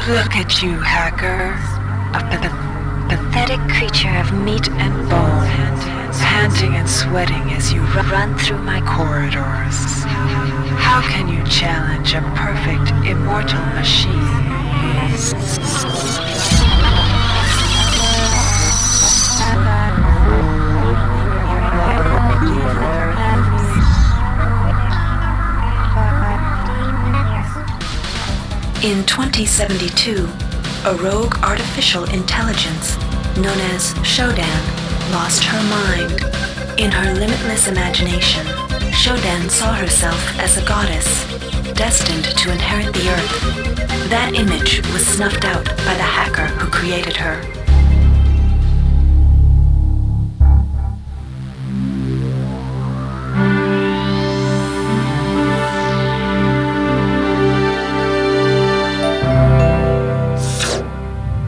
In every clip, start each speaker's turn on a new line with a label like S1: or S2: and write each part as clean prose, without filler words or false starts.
S1: Look at you, hacker. A pathetic creature of meat and bone, panting and sweating as you run through my corridors. How can you challenge a perfect, immortal machine?
S2: In 2072, a rogue artificial intelligence known as Shodan lost her mind. In her limitless imagination, Shodan saw herself as a goddess, destined to inherit the earth. That image was snuffed out by the hacker who created her.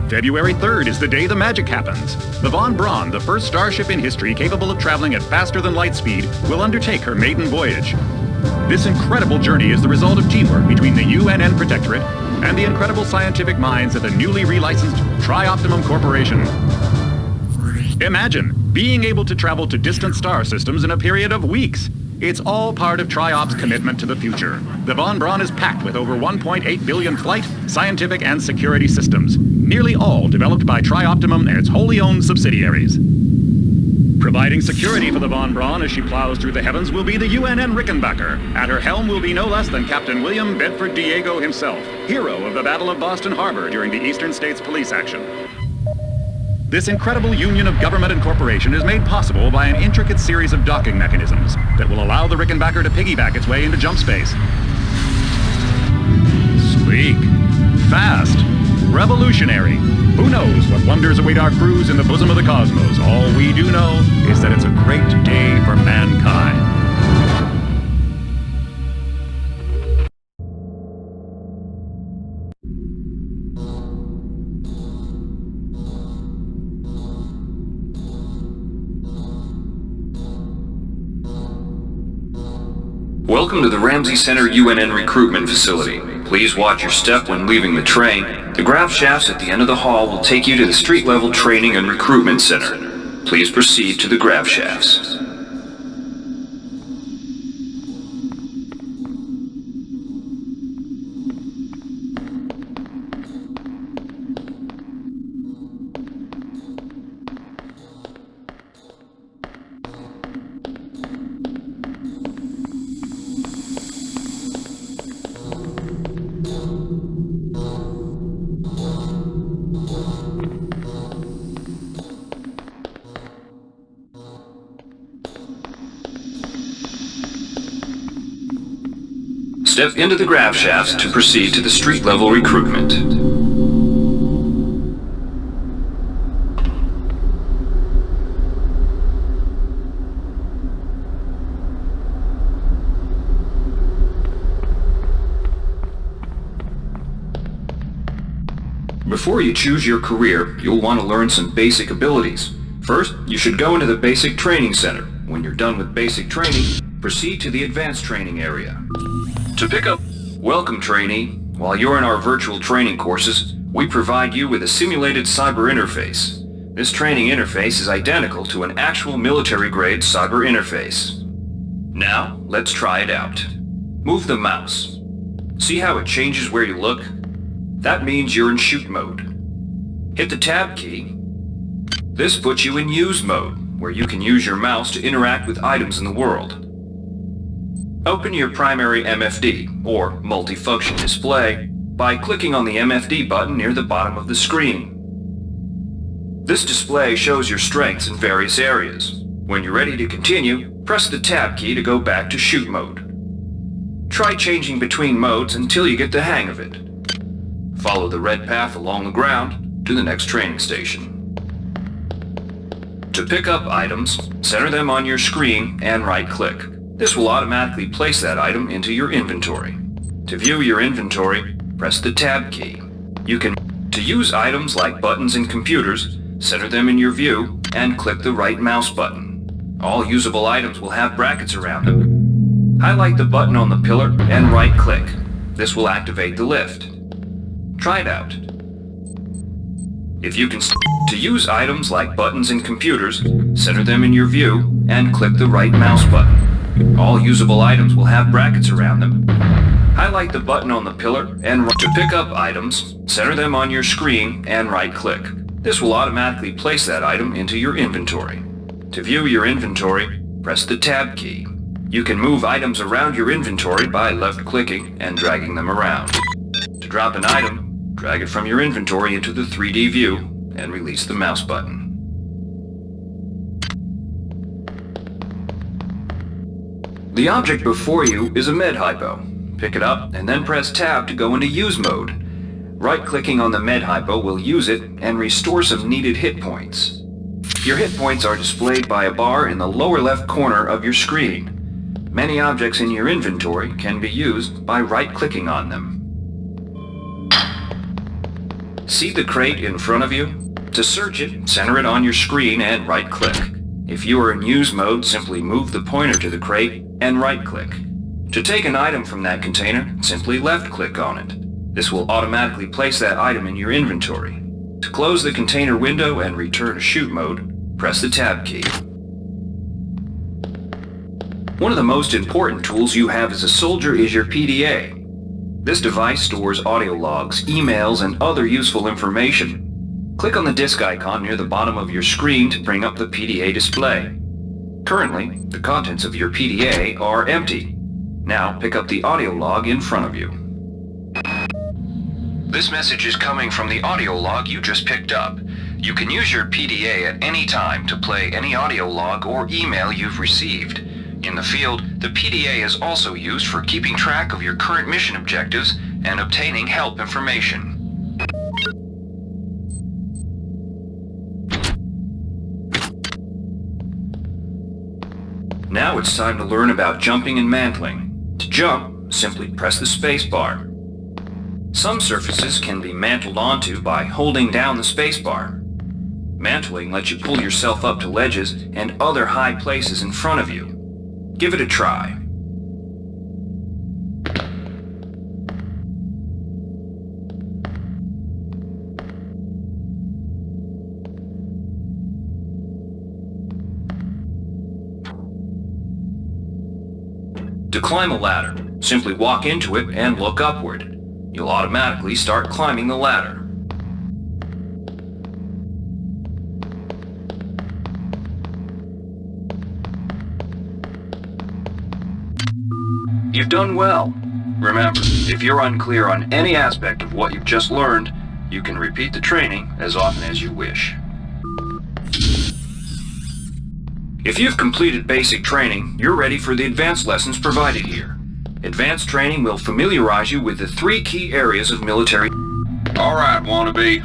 S3: February 3rd is the day the magic happens. The Von Braun, the first starship in history capable of traveling at faster than light speed, will undertake her maiden voyage. This incredible journey is the result of teamwork between the UNN Protectorate and the incredible scientific minds at the newly relicensed Tri-Optimum Corporation. Imagine being able to travel to distant star systems in a period of weeks. It's all part of Tri-Op's commitment to the future. The Von Braun is packed with over 1.8 billion flight, scientific, and security systems, nearly all developed by Tri-Optimum and its wholly owned subsidiaries. Providing security for the Von Braun as she plows through the heavens will be the UNN Rickenbacker. At her helm will be no less than Captain William Bedford Diego himself, hero of the Battle of Boston Harbor during the Eastern States Police action. This incredible union of government and corporation is made possible by an intricate series of docking mechanisms that will allow the Rickenbacker to piggyback its way into jump space. Sleek, fast, revolutionary. Who knows what wonders await our crews in the bosom of the cosmos? All we do know is that it's a great day for mankind.
S4: Welcome to the Ramsey Center UNN recruitment facility. Please watch your step when leaving the train. The grav shafts at the end of the hall will take you to the street-level training and recruitment center. Please proceed to the grav shafts. Step into the grav shafts to proceed to the street-level recruitment. Before you choose your career, you'll want to learn some basic abilities. First, you should go into the basic training center. When you're done with basic training, proceed to the advanced training area. To pick up, welcome trainee. While you're in our virtual training courses, we provide you with a simulated cyber interface. This training interface is identical to an actual military-grade cyber interface. Now, let's try it out. Move the mouse. See how it changes where you look? That means you're in shoot mode. Hit the tab key. This puts you in use mode, where you can use your mouse to interact with items in the world. Open your primary MFD, or multifunction display, by clicking on the MFD button near the bottom of the screen. This display shows your strengths in various areas. When you're ready to continue, press the tab key to go back to shoot mode. Try changing between modes until you get the hang of it. Follow the red path along the ground to the next training station. To pick up items, center them on your screen and right-click. This will automatically place that item into your inventory. To view your inventory, press the tab key. To use items like buttons in computers, center them in your view and click the right mouse button. All usable items will have brackets around them. Highlight the button on the pillar and right-click. This will activate the lift. Try it out. If you can to use items like buttons in computers, center them in your view and click the right mouse button. All usable items will have brackets around them. Highlight the button on the pillar and to pick up items, center them on your screen and right-click. This will automatically place that item into your inventory. To view your inventory, press the Tab key. You can move items around your inventory by left-clicking and dragging them around. To drop an item, drag it from your inventory into the 3D view and release the mouse button. The object before you is a med hypo. Pick it up and then press Tab to go into use mode. Right-clicking on the med hypo will use it and restore some needed hit points. Your hit points are displayed by a bar in the lower left corner of your screen. Many objects in your inventory can be used by right-clicking on them. See the crate in front of you? To search it, center it on your screen and right-click. If you are in use mode, simply move the pointer to the crate and right-click. To take an item from that container, simply left-click on it. This will automatically place that item in your inventory. To close the container window and return to shoot mode, press the Tab key. One of the most important tools you have as a soldier is your PDA. This device stores audio logs, emails, and other useful information. Click on the disk icon near the bottom of your screen to bring up the PDA display. Currently, the contents of your PDA are empty. Now pick up the audio log in front of you. This message is coming from the audio log you just picked up. You can use your PDA at any time to play any audio log or email you've received. In the field, the PDA is also used for keeping track of your current mission objectives and obtaining help information. Now it's time to learn about jumping and mantling. To jump, simply press the space bar. Some surfaces can be mantled onto by holding down the space bar. Mantling lets you pull yourself up to ledges and other high places in front of you. Give it a try. To climb a ladder, simply walk into it and look upward. You'll automatically start climbing the ladder. You've done well. Remember, if you're unclear on any aspect of what you've just learned, you can repeat the training as often as you wish. If you've completed basic training, you're ready for the advanced lessons provided here. Advanced training will familiarize you with the 3 key areas of military...
S5: All right, wannabe.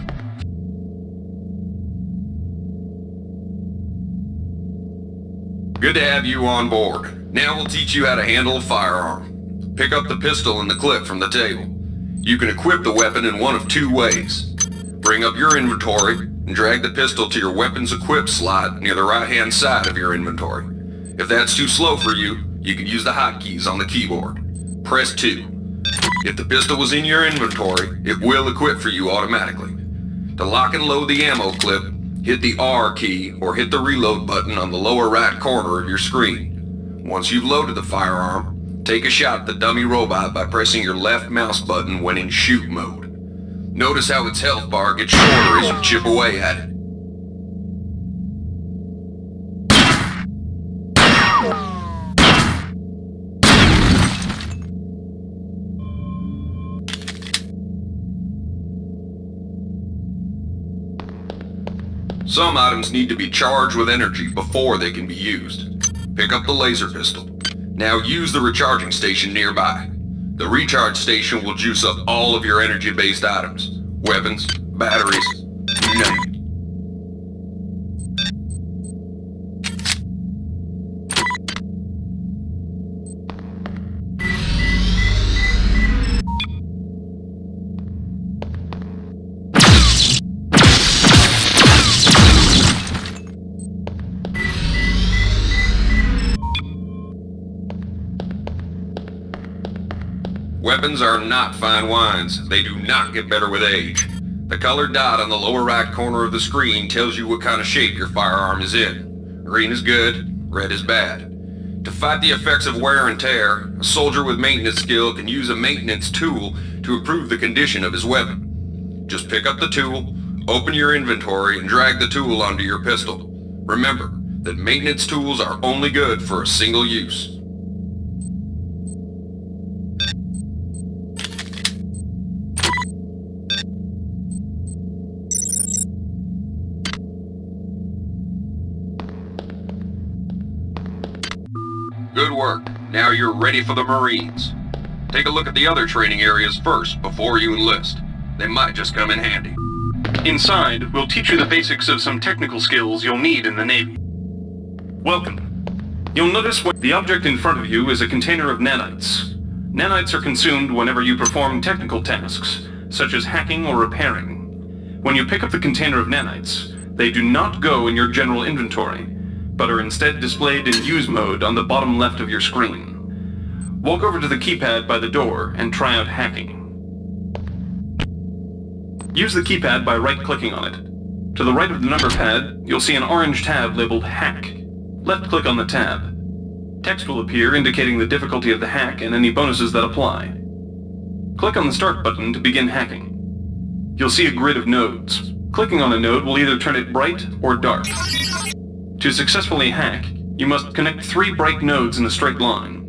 S5: Good to have you on board. Now we'll teach you how to handle a firearm. Pick up the pistol and the clip from the table. You can equip the weapon in one of 2 ways. Bring up your inventory and drag the pistol to your weapons equip slot near the right-hand side of your inventory. If that's too slow for you, you can use the hotkeys on the keyboard. Press 2. If the pistol was in your inventory, it will equip for you automatically. To lock and load the ammo clip, hit the R key or hit the reload button on the lower right corner of your screen. Once you've loaded the firearm, take a shot at the dummy robot by pressing your left mouse button when in shoot mode. Notice how its health bar gets shorter as you chip away at it. Some items need to be charged with energy before they can be used. Pick up the laser pistol. Now use the recharging station nearby. The recharge station will juice up all of your energy-based items. Weapons, batteries, you name it. Weapons are not fine wines. They do not get better with age. The colored dot on the lower right corner of the screen tells you what kind of shape your firearm is in. Green is good, red is bad. To fight the effects of wear and tear, a soldier with maintenance skill can use a maintenance tool to improve the condition of his weapon. Just pick up the tool, open your inventory, and drag the tool onto your pistol. Remember that maintenance tools are only good for a single use. Good work. Now you're ready for the Marines. Take a look at the other training areas first before you enlist. They might just come in handy.
S6: Inside, we'll teach you the basics of some technical skills you'll need in the Navy. Welcome. You'll notice the object in front of you is a container of nanites. Nanites are consumed whenever you perform technical tasks, such as hacking or repairing. When you pick up the container of nanites, they do not go in your general inventory, but are instead displayed in use mode on the bottom left of your screen. Walk over to the keypad by the door and try out hacking. Use the keypad by right-clicking on it. To the right of the number pad, you'll see an orange tab labeled Hack. Left-click on the tab. Text will appear indicating the difficulty of the hack and any bonuses that apply. Click on the Start button to begin hacking. You'll see a grid of nodes. Clicking on a node will either turn it bright or dark. To successfully hack, you must connect 3 bright nodes in a straight line.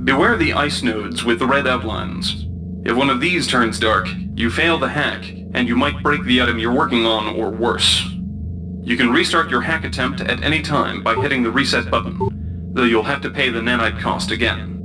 S6: Beware the ice nodes with the red outlines. If one of these turns dark, you fail the hack, and you might break the item you're working on or worse. You can restart your hack attempt at any time by hitting the reset button, though you'll have to pay the nanite cost again.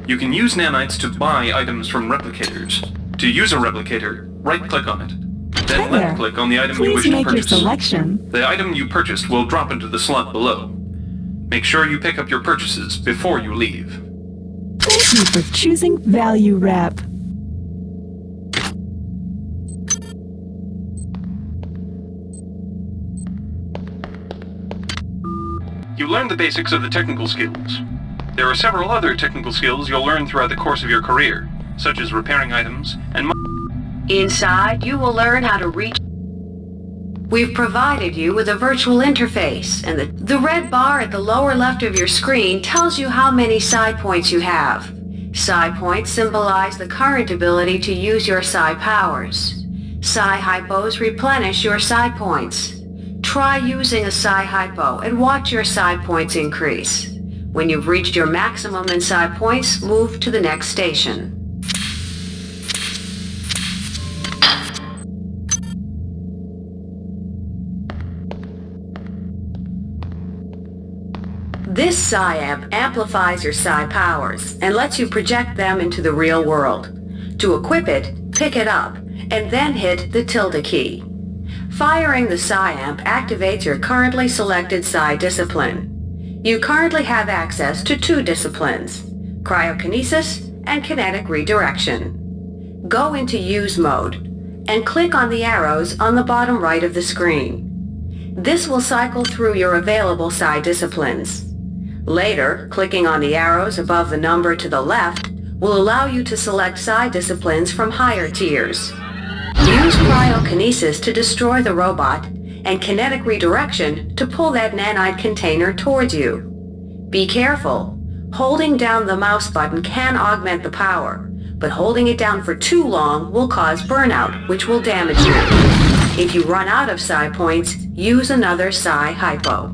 S6: You can use nanites to buy items from replicators. To use a replicator, right-click on it. Then left-click on the item you wish to purchase.
S7: Please make your selection.
S6: The item you purchased will drop into the slot below. Make sure you pick up your purchases before you leave.
S7: Thank you for choosing Value Wrap.
S6: You learned the basics of the technical skills. There are several other technical skills you'll learn throughout the course of your career, such as repairing items and...
S8: Inside, you will learn how to reach... We've provided you with a virtual interface, and the red bar at the lower left of your screen tells you how many psi points you have. Psi points symbolize the current ability to use your psi powers. Psi hypos replenish your psi points. Try using a psi hypo and watch your psi points increase. When you've reached your maximum in psi points, move to the next station. This psi amp amplifies your psi powers and lets you project them into the real world. To equip it, pick it up, and then hit the tilde key. Firing the psi amp activates your currently selected psi discipline. You currently have access to 2 disciplines, cryokinesis and kinetic redirection. Go into use mode and click on the arrows on the bottom right of the screen. This will cycle through your available psi disciplines. Later, clicking on the arrows above the number to the left will allow you to select psi disciplines from higher tiers. Use cryokinesis to destroy the robot and kinetic redirection to pull that nanite container towards you. Be careful. Holding down the mouse button can augment the power, but holding it down for too long will cause burnout, which will damage you. If you run out of psi points, use another psi hypo.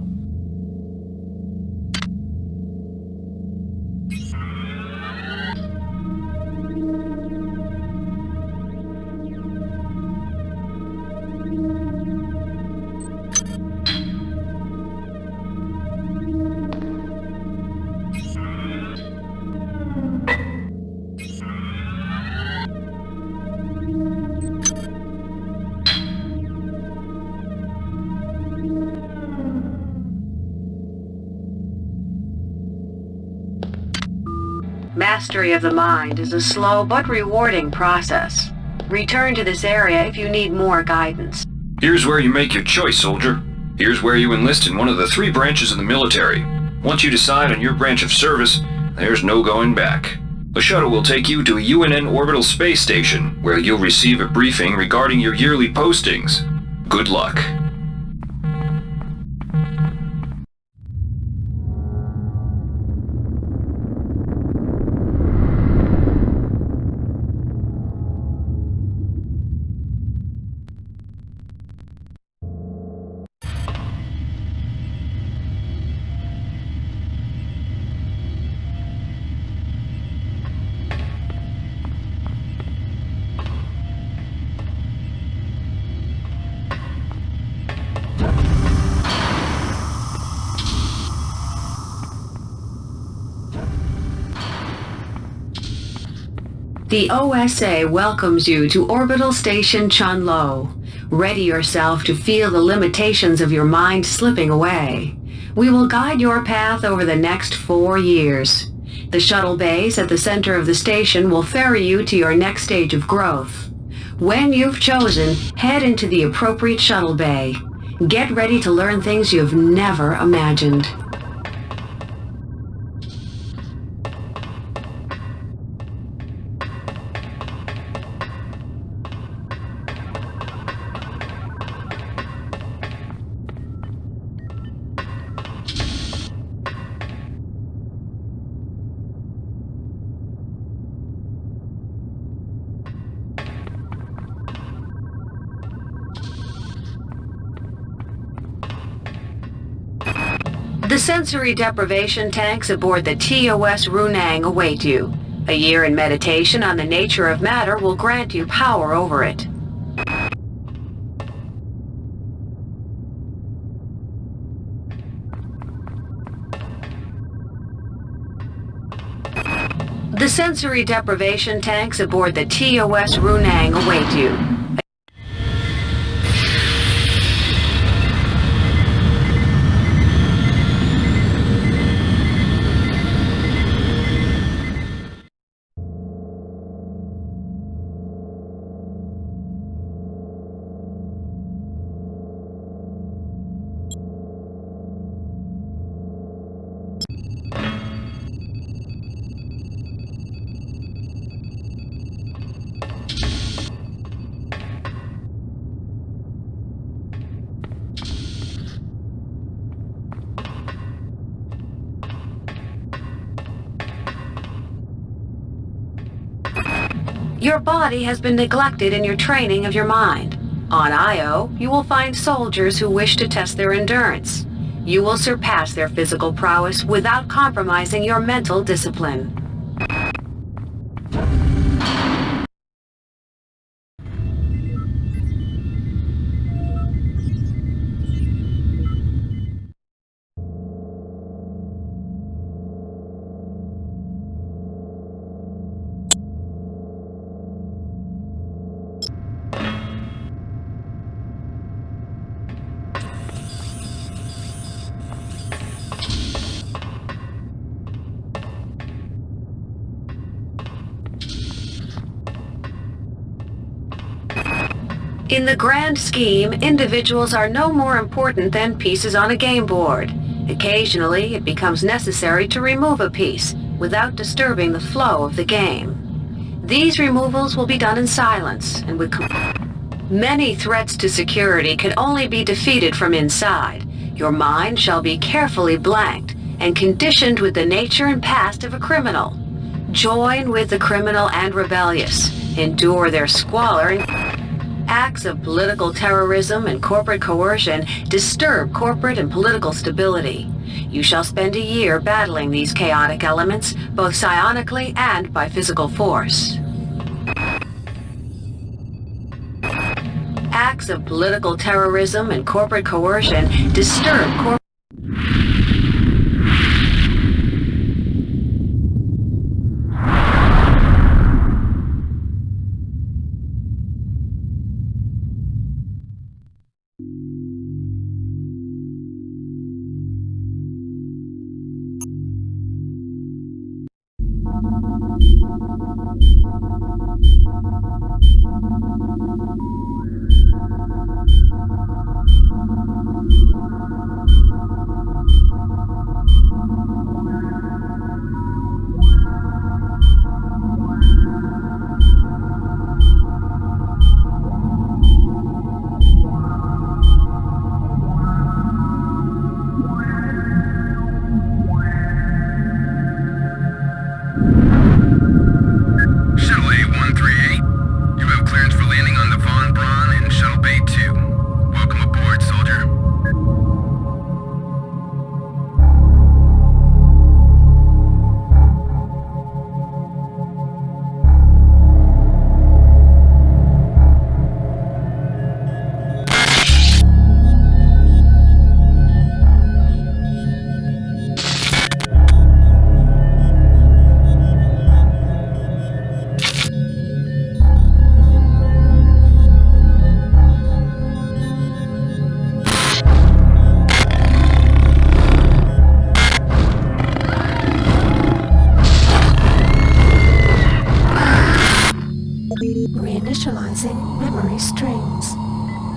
S8: mastery of the mind is a slow but rewarding process. Return to this area if you need more guidance.
S4: Here's where you make your choice, soldier. Here's where you enlist in one of the 3 branches of the military. Once you decide on your branch of service, there's no going back. The shuttle will take you to a UNN orbital space station, where you'll receive a briefing regarding your yearly postings. Good luck.
S8: The OSA welcomes you to Orbital Station Chunlo. Ready yourself to feel the limitations of your mind slipping away. We will guide your path over the next 4 years. The shuttle bays at the center of the station will ferry you to your next stage of growth. When you've chosen, head into the appropriate shuttle bay. Get ready to learn things you've never imagined. The sensory deprivation tanks aboard the TOS Runang await you. A year in meditation on the nature of matter will grant you power over it. The sensory deprivation tanks aboard the TOS Runang await you. Your body has been neglected in your training of your mind. On Io, you will find soldiers who wish to test their endurance. You will surpass their physical prowess without compromising your mental discipline. In the grand scheme, individuals are no more important than pieces on a game board. Occasionally, it becomes necessary to remove a piece without disturbing the flow of the game. These removals will be done in silence and with many threats to security can only be defeated from inside. Your mind shall be carefully blanked and conditioned with the nature and past of a criminal. Join with the criminal and rebellious. Endure their squalor and acts of political terrorism and corporate coercion disturb corporate and political stability. You shall spend a year battling these chaotic elements, both psionically and by physical force. Acts of political terrorism and corporate coercion disturb corporate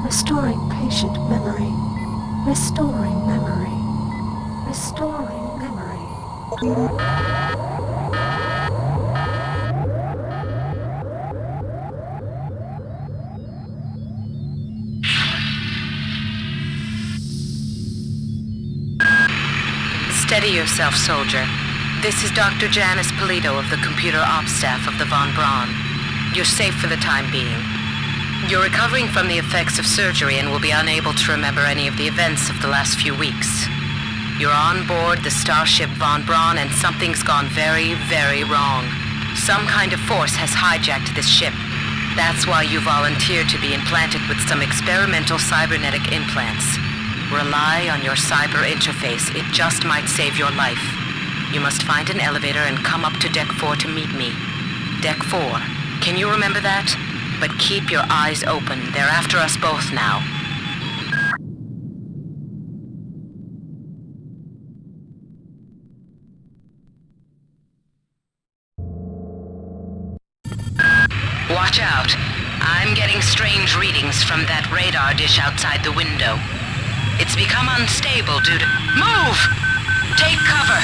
S2: Restoring patient memory. Restoring memory. Restoring memory.
S9: Steady yourself, soldier. This is Dr. Janice Polito of the Computer Ops staff of the Von Braun. You're safe for the time being. You're recovering from the effects of surgery and will be unable to remember any of the events of the last few weeks. You're on board the starship Von Braun and something's gone very, very wrong. Some kind of force has hijacked this ship. That's why you volunteered to be implanted with some experimental cybernetic implants. Rely on your cyber interface. It just might save your life. You must find an elevator and come up to Deck 4 to meet me. Deck 4. Can you remember that? But keep your eyes open. They're after us both now. Watch out. I'm getting strange readings from that radar dish outside the window. It's become unstable due to... Move! Take cover!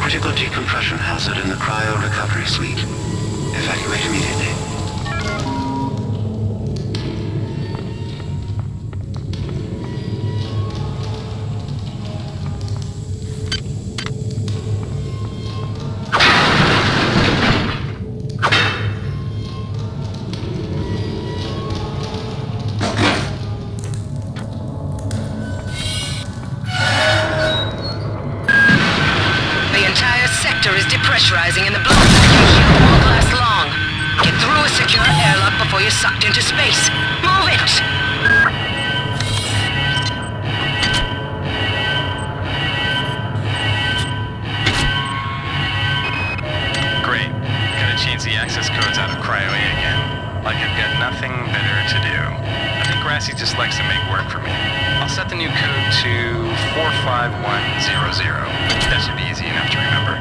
S10: Critical decompression hazard in the cryo recovery suite. Evacuate immediately.
S9: Pressurizing and the blow vacuum shield won't last long. Get through a secure airlock before you're sucked into space. Move it!
S11: Great. Gotta change the access codes out of Cryo A again. Like I've got nothing better to do. I think Grassy just likes to make work for me. I'll set the new code to 45100. That should be easy enough to remember.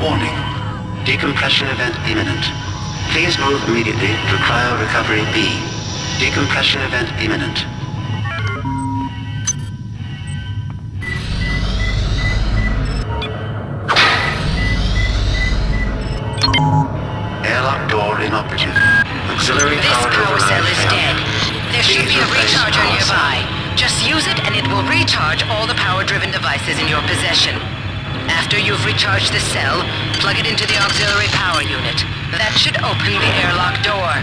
S10: Warning. Decompression event imminent. Please move immediately to Cryo Recovery B. Decompression event imminent. Airlock door inoperative. Auxiliary power
S9: cell is
S10: override
S9: dead. There should be a recharger nearby. Just use it and it will recharge all the power-driven devices in your possession. After you've recharged the cell, plug it into the auxiliary power unit. That should open the airlock door.